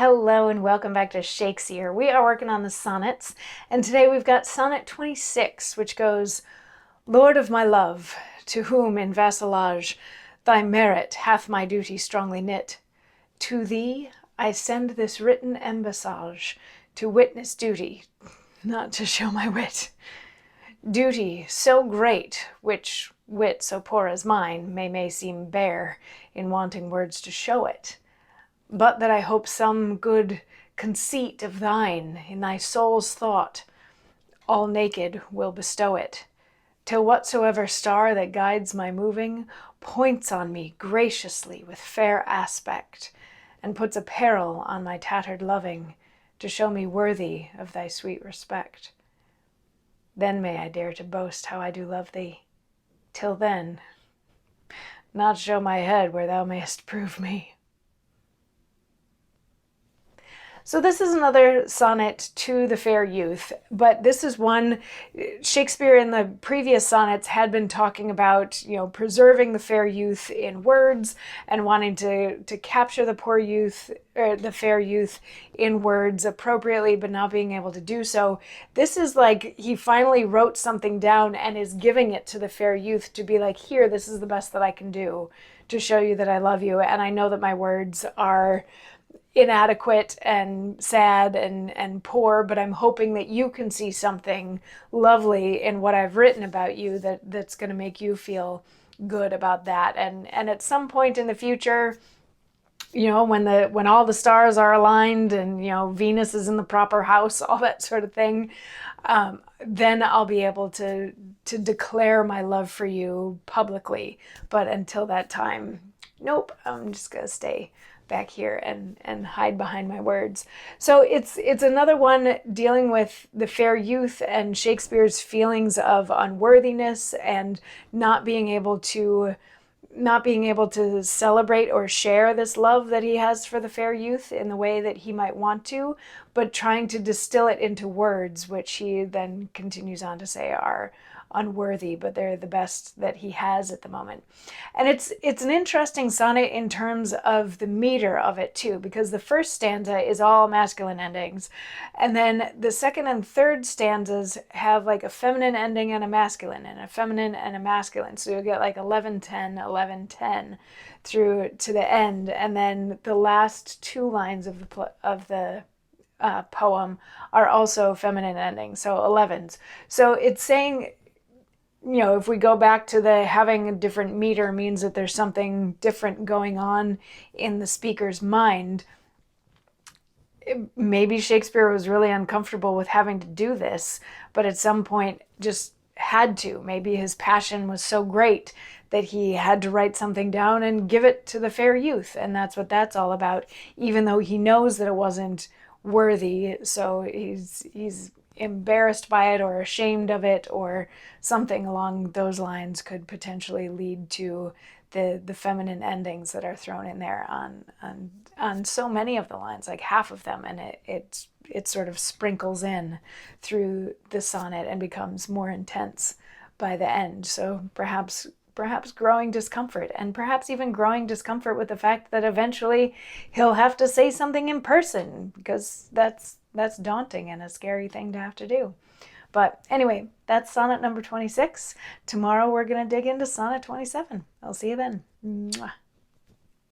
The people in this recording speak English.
Hello and welcome back to Shakesyear. We are working on the sonnets, and today we've got Sonnet 26, which goes, Lord of my love, to whom in vassalage thy merit hath my duty strongly knit, to thee I send this written embassage, to witness duty, not to show my wit. Duty so great, which wit so poor as mine may seem bare, in wanting words to show it. But that I hope some good conceit of thine in thy soul's thought, all naked, will bestow it, till whatsoever star that guides my moving points on me graciously with fair aspect, and puts a peril on my tattered loving, to show me worthy of thy sweet respect. Then may I dare to boast how I do love thee. Till then, not show my head where thou mayest prove me. So this is another sonnet to the fair youth, but this is one, Shakespeare in the previous sonnets had been talking about, preserving the fair youth in words and wanting to capture the poor youth, or the fair youth in words appropriately, but not being able to do so. This is like he finally wrote something down and is giving it to the fair youth to be like, here, this is the best that I can do to show you that I love you. And I know that my words are inadequate and sad and poor, but I'm hoping that you can see something lovely in what I've written about you that's going to make you feel good about that. And at some point in the future, when all the stars are aligned and Venus is in the proper house, all that sort of thing, then I'll be able to declare my love for you publicly. But until that time, nope, I'm just gonna stay back here and hide behind my words. So it's another one dealing with the fair youth and Shakespeare's feelings of unworthiness and not being able to celebrate or share this love that he has for the fair youth in the way that he might want to, but trying to distill it into words, which he then continues on to say are unworthy, but they're the best that he has at the moment. And it's an interesting sonnet in terms of the meter of it too, because the first stanza is all masculine endings, and then the second and third stanzas have like a feminine ending and a masculine, and a feminine and a masculine. So you'll get like 11-10, 11-10 through to the end, and then the last two lines of the poem are also feminine endings, so 11s. So it's saying, if we go back to the having a different meter means that there's something different going on in the speaker's mind. Maybe Shakespeare was really uncomfortable with having to do this, but at some point just had to. Maybe his passion was so great that he had to write something down and give it to the fair youth. And that's what that's all about, even though he knows that it wasn't worthy. So he's embarrassed by it or ashamed of it, or something along those lines could potentially lead to the feminine endings that are thrown in there on so many of the lines, like half of them, and it sort of sprinkles in through the sonnet and becomes more intense by the end. So perhaps growing discomfort, and perhaps even growing discomfort with the fact that eventually he'll have to say something in person, because that's daunting and a scary thing to have to do. But anyway, that's sonnet number 26. Tomorrow we're going to dig into sonnet 27. I'll see you then. Mwah.